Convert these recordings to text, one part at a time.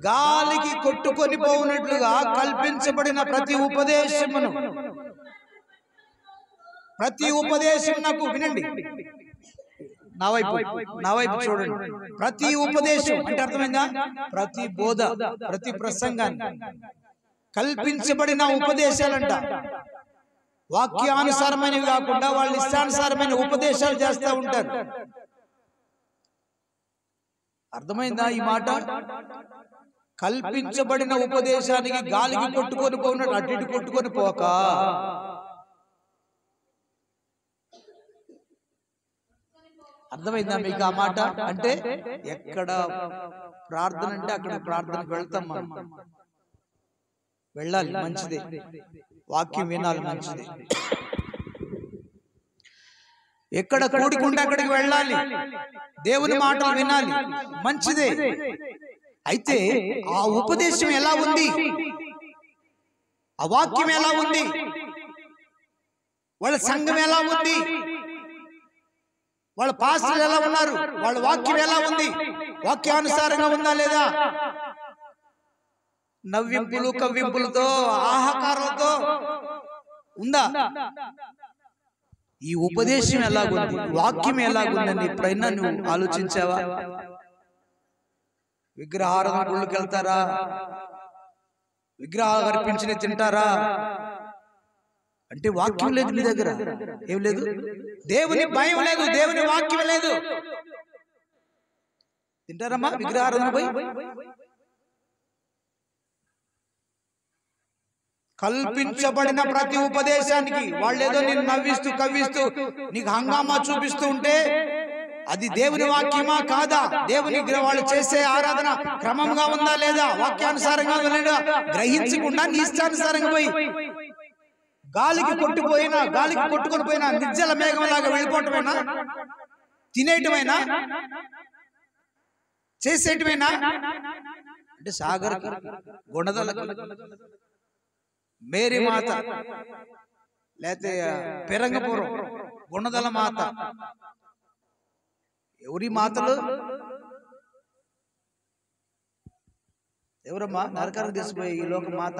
గాలికి కొట్టుకొని పోవునట్లుగా కల్పించబడిన ప్రతి ఉపదేశం నాకు వినండి, నా వైపు చూడండి. ప్రతి ఉపదేశం అంటే అర్థమైందా? ప్రతి బోధ, ప్రతి ప్రసంగాన్ని కల్పించబడిన ఉపదేశాలంట. వాక్యానుసారమైనవి కాకుండా వాళ్ళు ఇష్టానుసారమైన ఉపదేశాలు చేస్తూ ఉంటారు. అర్థమైందా ఈ మాట? కల్పించబడిన ఉపదేశానికి గాలికి కొట్టుకొని పోయినట్టు అటు ఇటు కొట్టుకొని పోక, అర్థమైందా మీకు ఆ మాట? అంటే ఎక్కడ ప్రార్థన అంటే అక్కడ ప్రార్థనకు వెళ్తాం మనం, వెళ్ళాలి, మంచిదే. వాక్యం వినాలి, మంచిది. ఎక్కడ కూడుకుంటే అక్కడికి వెళ్ళాలి, దేవుని మాటలు వినాలి, మంచిదే. అయితే ఆ ఉపదేశం ఎలా ఉంది, ఆ వాక్యం ఎలా ఉంది, వాళ్ళ సంఘం ఎలా ఉంది, వాళ్ళ పాస్టర్లు ఎలా ఉన్నారు, వాళ్ళ వాక్యం ఎలా ఉంది, వాక్యానుసారంగా ఉందా లేదా? నవ్వింపులు కవ్వింపులతో ఆహాకారాలతో ఉందా? ఈ ఉపదేశం ఎలాగుంది, వాక్యం ఎలాగుందని ఎప్పుడైనా నువ్వు ఆలోచించావా? విగ్రహారాధన గుళ్ళకి వెళ్తారా? విగ్రహాలు అర్పించిన తింటారా? అంటే వాక్యం లేదు మీ దగ్గర, ఏం లేదు, దేవుని భయం లేదు, దేవుని వాక్యం లేదు. తింటారమ్మా విగ్రహారాధన పోయి? కల్పించబడిన ప్రతి ఉపదేశానికి వాళ్ళు ఏదో నేను నవ్విస్తూ కవ్విస్తూ నీకు హంగామా చూపిస్తూ ఉంటే అది దేవుని వాక్యమా కాదా? దేవుని వాళ్ళు చేసే ఆరాధన క్రమంగా ఉందా లేదా, వాక్యానుసారంగా లేదా గ్రహించకుండా నీ ఇష్టానుసారంగా పోయి గాలికి కొట్టుకొని పోయినా నిర్జల మేఘం లాగా వెళ్ళిపోవటమేనా? తినేయటమేనా? చేసేయటమేనా? అంటే సాగర్ గుణదల మేరీ మాత, లేకపోతే పెరంగపురం గుణదల మాత, ఎవరి మాతలు? ఎవరమ్మా? నరకానికి తీసిపోయి ఈ లోక మాత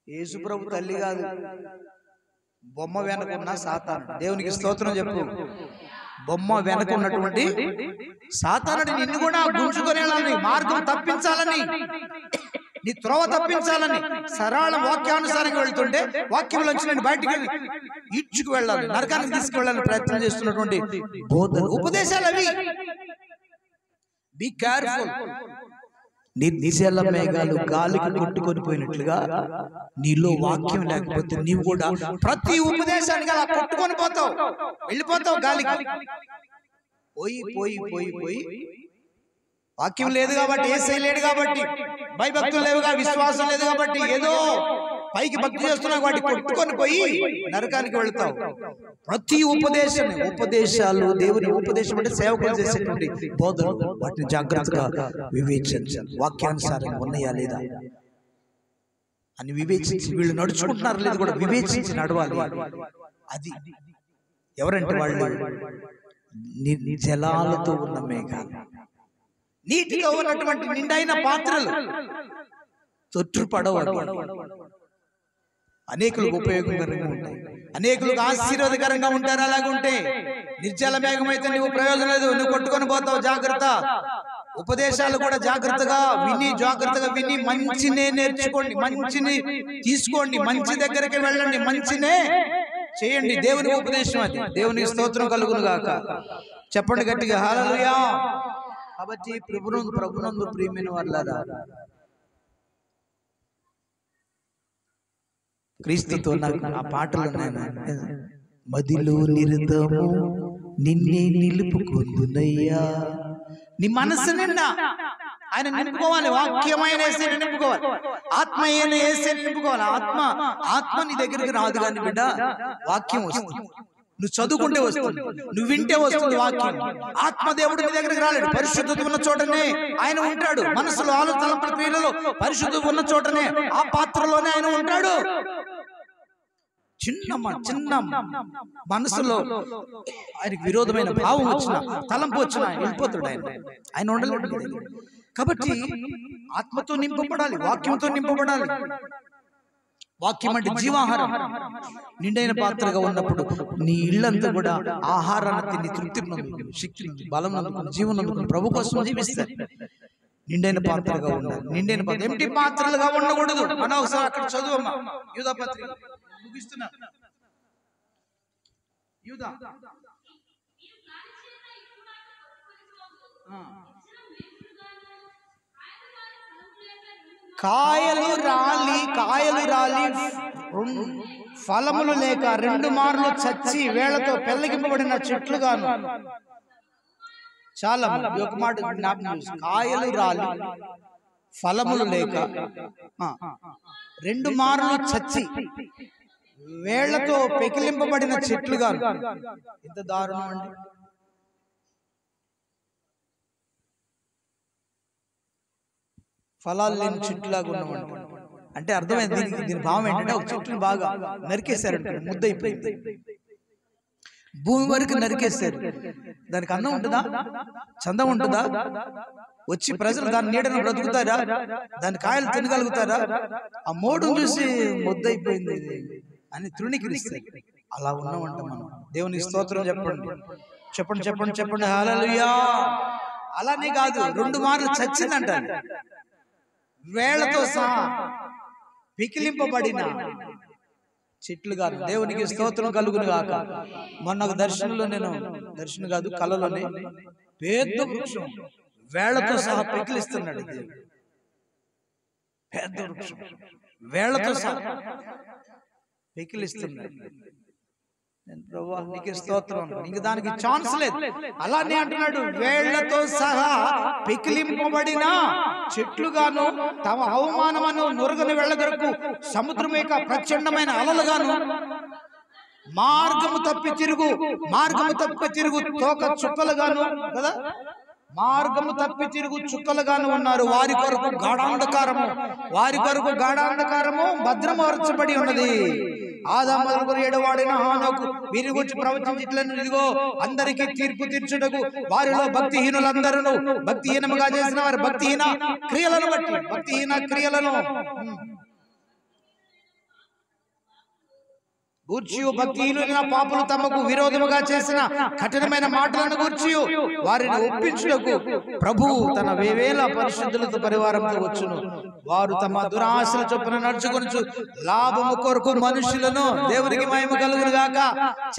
యేసుప్రభు తల్లి కాదు, బొమ్మ వెనకున్న సాతాను. దేవునికి స్తోత్రం చెప్పు. బొమ్మ వెనక ఉన్నటువంటి సాతానుడిని నిన్ను కూడా గుంజుకొని వెళ్ళాలని, మార్గం తప్పించాలని, నీ త్రోవ తప్పించాలని, సరళ వాక్యానుసారంగా వెళ్తుంటే వాక్యంలోంచి నేను బయటికి ఈడ్చుకు వెళ్ళాలి, నరకానికి తీసుకువెళ్ళాలని ప్రయత్నం చేస్తున్నటువంటి బోధలు, ఉపదేశాలు అవి. Be careful. నిర్జల మేఘాలు గాలికి కొట్టుకొని పోయినట్లుగా నీలో వాక్యం లేకపోతే నీవు కూడా ప్రతి ఉపదేశానికి అలా కొట్టుకొని పోతావు, వెళ్ళిపోతావు గాలికి. పోయి పోయి పోయి పోయి వాక్యం లేదు కాబట్టి, యేసయ్య లేడు కాబట్టి, భయభక్తులు లేవుగా, విశ్వాసం లేదు కాబట్టి ఏదో పైకి భక్తి చేస్తున్నావు, వాటి కొట్టుకొని పోయి నరకానికి వెళ్తావు. ప్రతి ఉపదేశాలు దేవుని ఉపదేశం అంటే సేవకులు చేసేటువంటి బోధలు, వాటిని జాగ్రత్తగా వివేచించాలి. వాక్యానుసారంగా ఉన్నాయా లేదా అని వివేచించి, వీళ్ళు నడుచుకుంటున్నారు లేదు కూడా వివేచించి నడవాలి. అది ఎవరంటే వాళ్ళు జలాలతో ఉన్న మేఘాలు, నీటిలో ఉన్నటువంటి నిండైన పాత్రలు, తొట్టుపడవ, అనేకులకు ఉపయోగకరంగా ఉంటాయి, అనేకులకు ఆశీర్వాదకరంగా ఉంటారు. అలాగుంటే నిర్జల మేఘం అయితే నువ్వు ప్రయోజనం లేదు, నువ్వు కొట్టుకొని పోతావు. జాగ్రత్త. ఉపదేశాలు కూడా జాగ్రత్తగా విని మంచినే నేర్చుకోండి, మంచిని తీసుకోండి, మంచి దగ్గరికి వెళ్ళండి, మంచినే చేయండి. దేవుని ఉపదేశం అది. దేవునికి స్తోత్రం కలుగును గాక. చెప్పండి గట్టిగా హల్లెలూయా. కాబట్టి ప్రభునందు ప్రియమైన వారులారా, క్రీస్తుతో నాకు ఆ పాటలు మదిలో నిరతము నిన్నే నిలుపుకుందునయ్యా. నీ మనసు నిండా ఆయన నింపుకోవాలి, వాక్యమైన యేసుని నింపుకోవాలి, ఆత్మయైన యేసుని నింపుకోవాలి. ఆత్మ నీ దగ్గరికి రాదు కానీ బిడ్డ, వాక్యం వస్తుంది. నువ్వు చదువుకుంటే వస్తుంది, నువ్వు వింటే వస్తుంది వాక్యం. ఆత్మదేవుడు నీ దగ్గరికి రాలేడు. పరిశుద్ధత ఉన్న చోటనే ఆయన ఉంటాడు. మనసులో, ఆలోచనల క్రియలలో పరిశుద్ధత ఉన్న చోటనే, ఆ పాత్రలోనే ఆయన ఉంటాడు. చిన్న మనసులో ఆయనకి విరోధమైన భావం వచ్చిన, తలంపు వచ్చిన వెళ్ళిపోతాడు ఆయన ఉండలేడు. కాబట్టి ఆత్మతో నింపబడాలి, వాక్యంతో నింపబడాలి. వాక్యం అంటే జీవాహారం. నిండైన పాత్రగా ఉన్నప్పుడు నీ ఇల్లంతా కూడా ఆహారాన్ని తిని తృప్తి నందుకుని, శక్తి నందుకుని, బలం నందుకుని, జీవం నందుకుని ప్రభు కోసం జీవిస్తారు. నిండైన పాత్రగా ఉండాలి. నిండైన పాత్ర, ఎంటి పాత్రలుగా ఉండకూడదు. మనం ఒకసారి అక్కడ చదువమ్మా, యూదా పత్రిక ముగిస్తున్నా. యూదా కాయలు రాలి ఫలములు లేక 2 మార్లు చచ్చి వేళ్లతో పెళ్లగింపబడిన చెట్లుగాను. చాలా ఒక మాట జ్ఞాపకం, కాయలు రాలి ఫలములు లేక 2 మార్లు చచ్చి వేళ్లతో పెకిలింపబడిన చెట్లుగాను. ఎంత దారుణం అండి! ఫలాలు లేని చెట్టులాగా ఉన్నమాట అంటే అర్థమైంది. దీని భావం ఏంటంటే ఒక చెట్టుని బాగా నరికేశారంట, ముద్దయిపోయింది, భూమి వరకు నరికేశారు. దానికి అన్నం ఉంటుందా? చందం ఉంటుందా? వచ్చి ప్రజలు దాని నీడను బ్రతుకుతారా? దాని కాయలు తినగలుగుతారా? ఆ మోడును చూసి ముద్దయిపోయింది అని తృణీకరిస్తారు. అలా ఉన్నామంట మనం. దేవునికి స్తోత్రం చెప్పండి, చెప్పండి, చెప్పండి, చెప్పండి. హల్లెలూయా. అలానే కాదు, 2 మార్లు చచ్చిందంట, వేళ్లతో సహా పికిలింపబడిన చెట్లు కాదు. దేవునికి స్తోత్రం కలుగును గాక. మొన్న ఒక దర్శనంలో, దర్శనం కాదు కళలోనే, పెద్ద వృక్షం వేళ్లతో సహా పికిలిస్తున్నాడు. పెద్ద వృక్షం వేళ్లతో సహా పికిలిస్తున్నాడు. ప్రభువా నీకే స్తోత్రం, ఇంక దానికి ఛాన్స్ లేదు. అలానే అంటున్నాడు, వేళ్లతో సహా పికిలింపబడిన చెట్లుగాను, తమ అవమానమును నొరగని వెళ్ళగరకు సముద్రం యొక్క ప్రచండమైన అలలుగాను, మార్గము తప్పి తిరుగు తోక చుక్కలుగాను కదా, మార్గము తప్పి తిరుగు చుక్కలుగాను ఉన్నారు. వారి కొరకు గాఢాంధకారము భద్రమర్చబడి ఉన్నది. ఆదాము మొదలుకొని 7వ వాడైన హానోకు వీరి గురించి ప్రవచించిట్లను, ఇదిగో అందరికీ తీర్పు తీర్చుటకు వారిలో భక్తిహీనులందరూ, భక్తిహీనముగా చేసిన వారి భక్తిహీన క్రియలను గూర్చి, భక్తిహీనులైన పాపులు తమకు విరోధముగా చేసిన కఠినమైన మాటలను గూర్చి వారిని ఒప్పించుటకు ప్రభువు తన వేవేల పరిశుద్ధులతో పరివారంతో వచ్చును. వారు తమ దురాశల చొప్పున నడుచుకొనుచు లాభము కొరకు మనుషులను, దేవునికి మహిమ కలుగును గాక.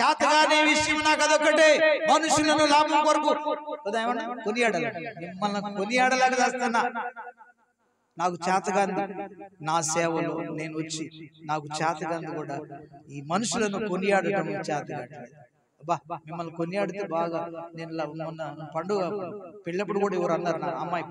చేతగానే విషయం నాకు అదొక్కటే, మనుషులను లాభం కొరకు కొనియాడాలి. మిమ్మల్ని కొనియాడలాగా చేస్తున్నా. నాకు చేతగాంది, నా సేవలో నేను వచ్చి నాకు చేతగాంది కూడా ఈ మనుషులను కొనియాడటం చేతగాట్లేదు. అబ్బా మిమ్మల్ని కొనియాడితే బాగా. నేను మొన్న పండుగ పెళ్ళప్పుడు కూడా ఎవరు అన్నారు, నా అమ్మాయి